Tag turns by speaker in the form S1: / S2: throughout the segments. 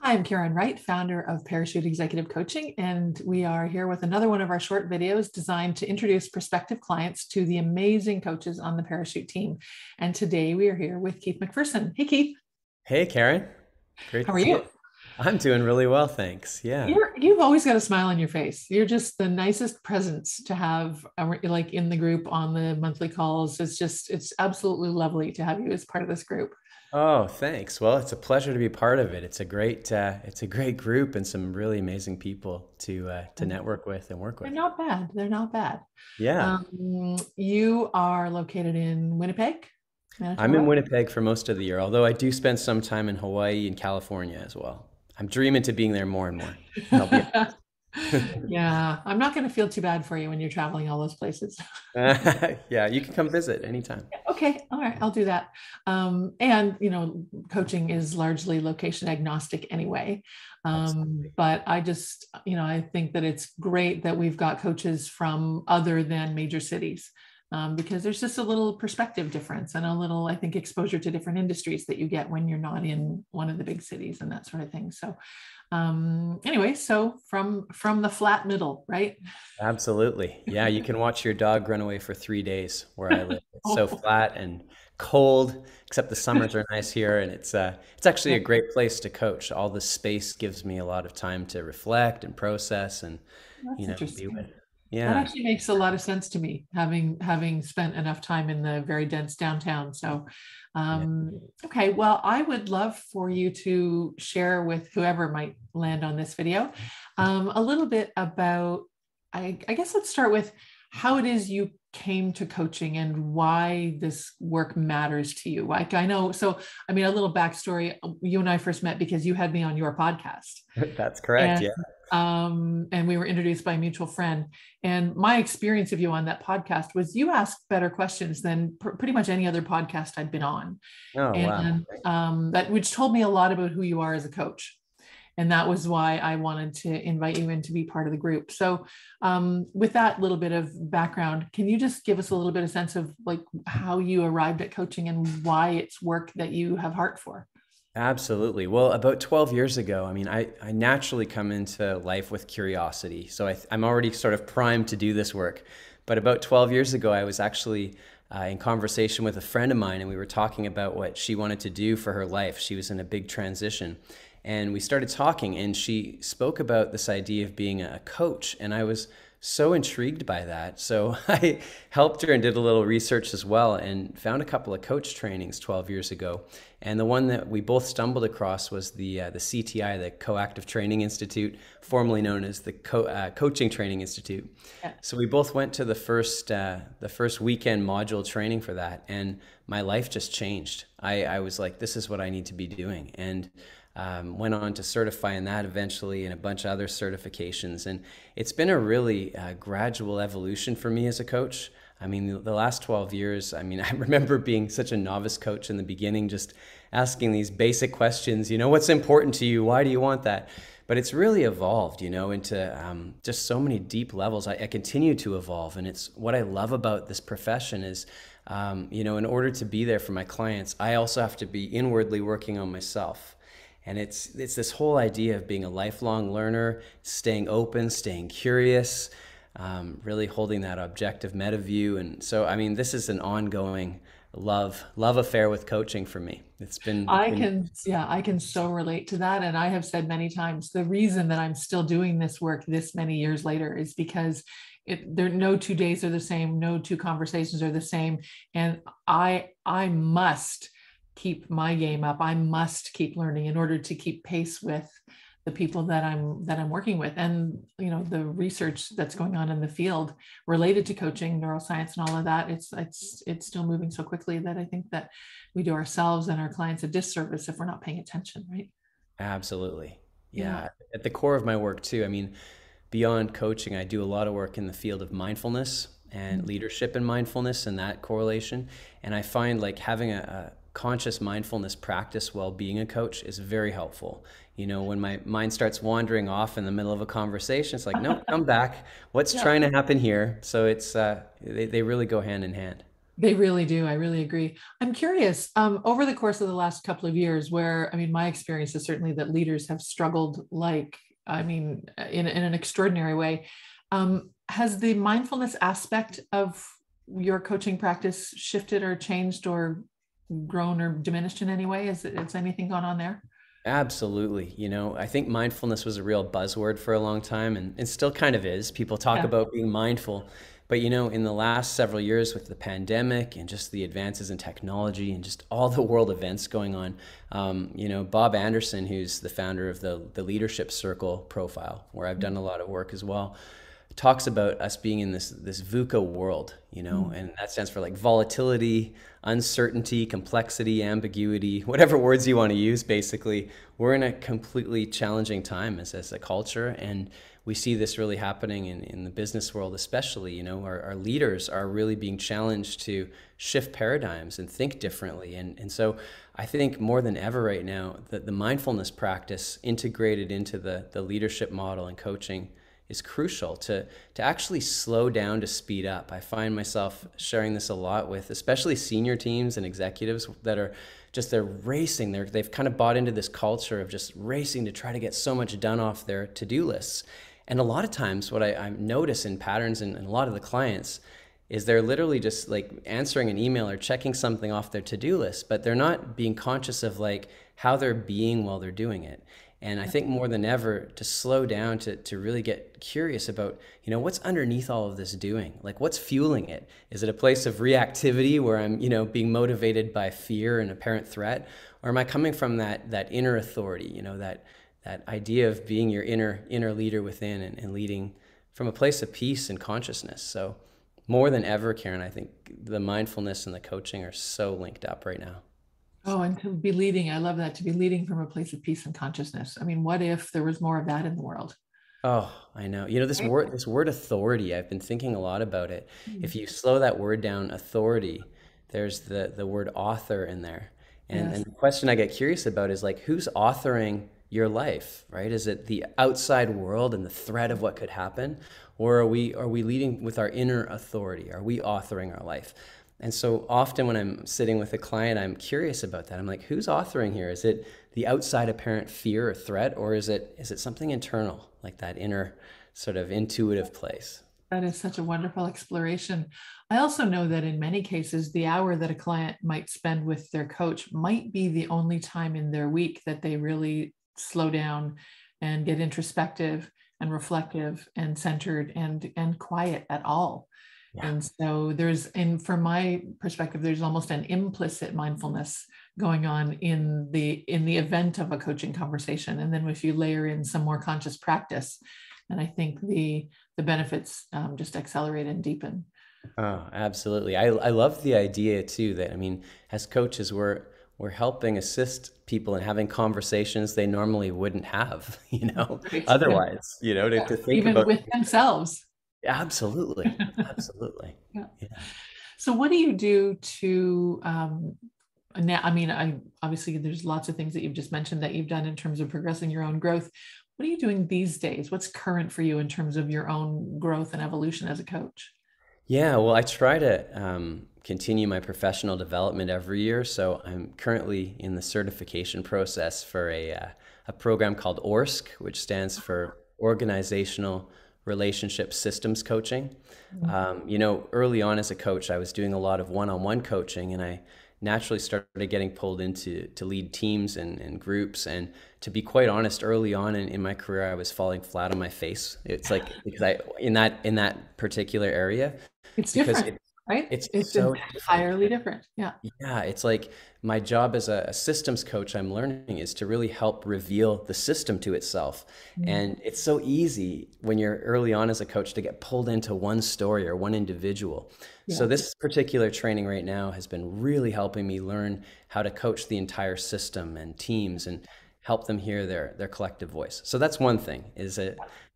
S1: Hi, I'm Karen Wright, founder of Parachute Executive Coaching, and we are here with another one of our short videos designed to introduce prospective clients to the amazing coaches on the Parachute team. And today we are here with Keith Macpherson. Hey, Keith,
S2: Hey, Karen.
S1: how
S2: Great
S1: are
S2: to
S1: you?
S2: get. I'm doing really well, thanks. Yeah.
S1: You've always got a smile on your face. You're just the nicest presence to have, like in the group on the monthly calls. It's absolutely lovely to have you as part of this group.
S2: Oh, thanks. Well, it's a pleasure to be part of it. It's a great group and some really amazing people to network with and work
S1: They're
S2: with.
S1: not bad. They're not bad.
S2: Yeah.
S1: You are located in Winnipeg,
S2: I'm in
S1: Manitoba.
S2: Winnipeg for most of the year, although I do spend some time in Hawaii and California as well. I'm dreaming to being there more and more. I'll be honest.
S1: Yeah, I'm not going to feel too bad for you when you're traveling all those places.
S2: Yeah, you can come visit anytime.
S1: Okay, all right, I'll do that. And coaching is largely location agnostic anyway.
S2: Absolutely.
S1: But I just, I think that it's great that we've got coaches from other than major cities. Because there's just a little perspective difference and a little, I think, exposure to different industries that you get when you're not in one of the big cities and that sort of thing. So, anyway, so from the flat middle, right?
S2: Absolutely. Yeah, you can watch your dog run away for 3 days where I live. It's so
S1: Oh,
S2: flat and cold, except the summers are nice here, and it's actually
S1: yeah,
S2: a great place to coach. All the space gives me a lot of time to reflect and process and,
S1: that's
S2: be with.
S1: interesting. That
S2: Yeah.
S1: actually makes a lot of sense to me, having spent enough time in the very dense downtown. So,
S2: Yeah.
S1: okay, well, I would love for you to share with whoever might land on this video a little bit about. I guess let's start with how it is you came to coaching and why this work matters to you. Like I know, so I mean, a little backstory. You and I first met because you had me on your podcast,
S2: That's correct.
S1: and
S2: Yeah.
S1: we were introduced by a mutual friend. And my experience of you on that podcast was you asked better questions than pretty much any other podcast I'd been on,
S2: Oh, wow.
S1: and that which told me a lot about who you are as a coach. And that was why I wanted to invite you in to be part of the group. So, with that little bit of background, can you just give us a little bit of sense of like how you arrived at coaching and why it's work that you have heart for?
S2: Absolutely. Well, about 12 years ago, I mean, I naturally come into life with curiosity. So I'm already sort of primed to do this work. But about 12 years ago, I was actually in conversation with a friend of mine, and we were talking about what she wanted to do for her life. She was in a big transition. And we started talking, and she spoke about this idea of being a coach. And I was so intrigued by that. So I helped her and did a little research as well and found a couple of coach trainings 12 years ago. And the one that we both stumbled across was the CTI, the Coactive Training Institute, formerly known as the Coaching Training Institute.
S1: Yeah.
S2: So we both went to the first weekend module training for that, and my life just changed. I was like, this is what I need to be doing, and went on to certify in that eventually and a bunch of other certifications. And it's been a really gradual evolution for me as a coach. I mean, the last 12 years, I mean, I remember being such a novice coach in the beginning, just asking these basic questions, what's important to you? Why do you want that? But it's really evolved, into just so many deep levels. I continue to evolve. And it's what I love about this profession is, in order to be there for my clients, I also have to be inwardly working on myself. And it's this whole idea of being a lifelong learner, staying open, staying curious, really holding that objective meta view. And so, I mean, this is an ongoing love affair with coaching for me. It's been
S1: Yeah, I can so relate to that. And I have said many times the reason that I'm still doing this work this many years later is because no 2 days are the same, no two conversations are the same. And I must keep my game up. I must keep learning in order to keep pace with the people that I'm working with, and the research that's going on in the field related to coaching, neuroscience, and all of that. It's still moving so quickly that I think that we do ourselves and our clients a disservice if we're not paying attention, right?
S2: absolutely.
S1: Yeah.
S2: Yeah. At the core of my work too, I mean, beyond coaching, I do a lot of work in the field of mindfulness and leadership and mindfulness and that correlation. And I find like having a conscious mindfulness practice while being a coach is very helpful. When my mind starts wandering off in the middle of a conversation, it's like, no, come back. What's
S1: Yeah.
S2: trying to happen here? So they really go hand in hand.
S1: They really do. I really agree. I'm curious, over the course of the last couple of years, where, I mean, my experience is certainly that leaders have struggled, like, I mean, in an extraordinary way. Has the mindfulness aspect of your coaching practice shifted or changed or grown or diminished in any way? Has anything gone on there?
S2: Absolutely. I think mindfulness was a real buzzword for a long time, and it still kind of is. People talk
S1: Yeah.
S2: about being mindful. But, in the last several years with the pandemic and just the advances in technology and just all the world events going on, Bob Anderson, who's the founder of the Leadership Circle profile, where I've done a lot of work as well, talks about us being in this VUCA world,
S1: Mm.
S2: and that stands for like volatility, uncertainty, complexity, ambiguity, whatever words you want to use. Basically, we're in a completely challenging time as a culture, and we see this really happening in the business world, especially. Our leaders are really being challenged to shift paradigms and think differently, and so I think more than ever right now that the mindfulness practice integrated into the leadership model and coaching is crucial to actually slow down to speed up. I find myself sharing this a lot with especially senior teams and executives that are just they're racing. They've kind of bought into this culture of just racing to try to get so much done off their to-do lists. And a lot of times what I notice in patterns in a lot of the clients is they're literally just like answering an email or checking something off their to-do list, but they're not being conscious of like how they're being while they're doing it. And I think more than ever to slow down to really get curious about, what's underneath all of this doing? Like what's fueling it? Is it a place of reactivity where I'm, being motivated by fear and apparent threat? Or am I coming from that inner authority, that idea of being your inner leader within and leading from a place of peace and consciousness? So more than ever, Karen, I think the mindfulness and the coaching are so linked up right now.
S1: Oh, and to be leading, I love that, to be leading from a place of peace and consciousness. I mean, what if there was more of that in the world?
S2: Oh, I know. This
S1: Right?
S2: word authority, I've been thinking a lot about it.
S1: Mm.
S2: If you slow that word down, authority, there's the word author in there. And
S1: Yes.
S2: the question I get curious about is like who's authoring your life, right? Is it the outside world and the threat of what could happen? Or are we leading with our inner authority? Are we authoring our life? And so often when I'm sitting with a client, I'm curious about that. I'm like, who's authoring here? Is it the outside apparent fear or threat, or is it something internal, like that inner sort of intuitive place?
S1: That is such a wonderful exploration. I also know that in many cases, the hour that a client might spend with their coach might be the only time in their week that they really slow down and get introspective and reflective and centered and quiet at all.
S2: Yeah.
S1: And so and from my perspective, there's almost an implicit mindfulness going on in the event of a coaching conversation. And then if you layer in some more conscious practice, and I think the benefits just accelerate and deepen.
S2: Oh, absolutely. I love the idea too that, I mean, as coaches, we're helping assist people in having conversations they normally wouldn't have,
S1: Right. Yeah.
S2: otherwise,
S1: Yeah.
S2: to think
S1: Even
S2: about.
S1: with themselves.
S2: Absolutely. Absolutely.
S1: Yeah.
S2: Yeah.
S1: So what do you do to now? I mean, I obviously there's lots of things that you've just mentioned that you've done in terms of progressing your own growth. What are you doing these days? What's current for you in terms of your own growth and evolution as a coach?
S2: Yeah, well, I try to continue my professional development every year. So I'm currently in the certification process for a program called ORSC, which stands for Organizational Relationship Systems Coaching. Early on as a coach, I was doing a lot of one-on-one coaching, and I naturally started getting pulled into to lead teams and groups. And to be quite honest, early on in my career, I was falling flat on my face. It's like because I in that particular area
S1: It's
S2: because
S1: different, right?
S2: it's
S1: It's
S2: so different.
S1: entirely different. Yeah.
S2: Yeah, it's like my job as a systems coach, I'm learning is to really help reveal the system to itself.
S1: Mm.
S2: And it's so easy when you're early on as a coach to get pulled into one story or one individual. So
S1: Yeah.
S2: this particular training right now has been really helping me learn how to coach the entire system and teams and help them hear their collective voice. So that's one thing, is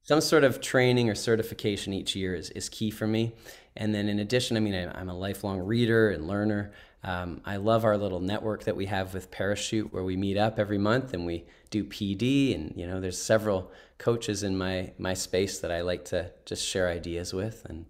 S2: some sort of training or certification each year is key for me. And then in addition, I mean, I'm a lifelong reader and learner. I love our little network that we have with Parachute, where we meet up every month and we do PD. And there's several coaches in my space that I like to just share ideas with, and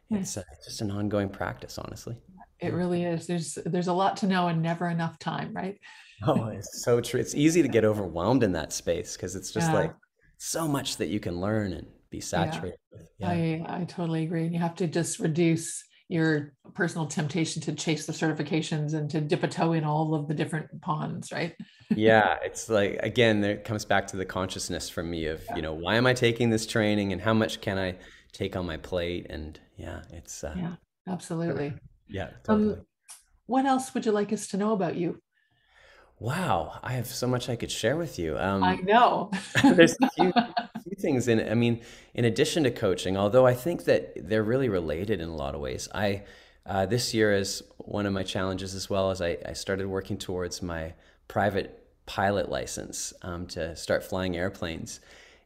S2: it's
S1: Nice.
S2: just an ongoing practice, honestly.
S1: It really is. There's a lot to know and never enough time, right?
S2: Oh, it's so true. It's easy to get overwhelmed in that space because it's just like
S1: Yeah,
S2: so much that you can learn and be
S1: yeah.
S2: saturated with. Yeah.
S1: I totally agree. And you have to just reduce your personal temptation to chase the certifications and to dip a toe in all of the different ponds, right?
S2: Yeah, it's like again, there it comes back to the consciousness for me of,
S1: Yeah,
S2: why am I taking this training and how much can I take on my plate? And yeah, it's
S1: yeah, absolutely.
S2: yeah, totally.
S1: Um, what else would you like us to know about you?
S2: Wow, I have so much I could share with you.
S1: I know.
S2: There's a few things in it. I mean, in addition to coaching, although I think that they're really related in a lot of ways. I this year is one of my challenges as well as I started working towards my private pilot license to start flying airplanes,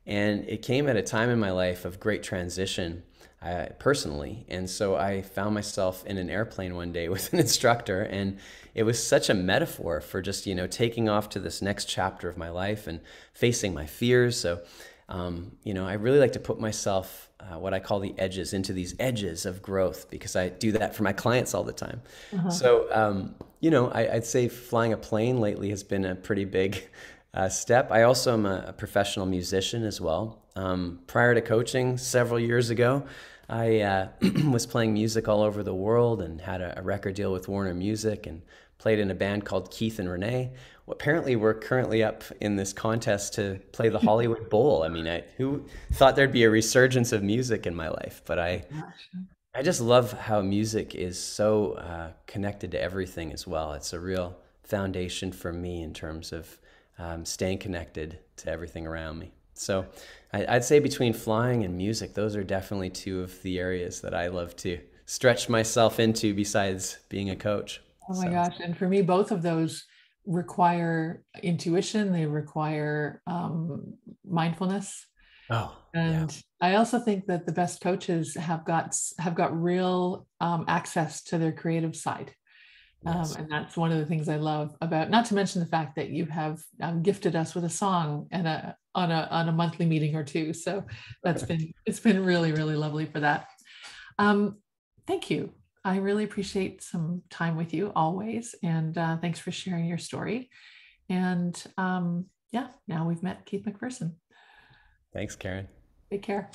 S2: and it came at a time in my life of great transition. Personally. And so I found myself in an airplane one day with an instructor, and it was such a metaphor for just, taking off to this next chapter of my life and facing my fears. So, I really like to put myself, what I call the edges, into these edges of growth because I do that for my clients all the time.
S1: Uh-huh.
S2: So, I'd say flying a plane lately has been a pretty big step. I also am a professional musician as well. Prior to coaching several years ago, I was playing music all over the world and had a record deal with Warner Music and played in a band called Keith and Renee. Well, apparently, we're currently up in this contest to play the Hollywood Bowl. I mean, who thought there'd be a resurgence of music in my life? But
S1: Gosh.
S2: I just love how music is so connected to everything as well. It's a real foundation for me in terms of staying connected to everything around me. So I'd say between flying and music, those are definitely two of the areas that I love to stretch myself into besides being a coach.
S1: Oh my
S2: So,
S1: gosh. And for me, both of those require intuition, they require mindfulness.
S2: oh, yeah,
S1: And I also think that the best coaches have got real access to their creative side.
S2: yes.
S1: And that's one of the things I love about, not to mention the fact that you have gifted us with a song and on a monthly meeting or two. So it's been really, really lovely for that. Um, Thank you. I really appreciate some time with you always. And thanks for sharing your story. And yeah, now we've met Keith Macpherson.
S2: Thanks, Karen.
S1: Take care.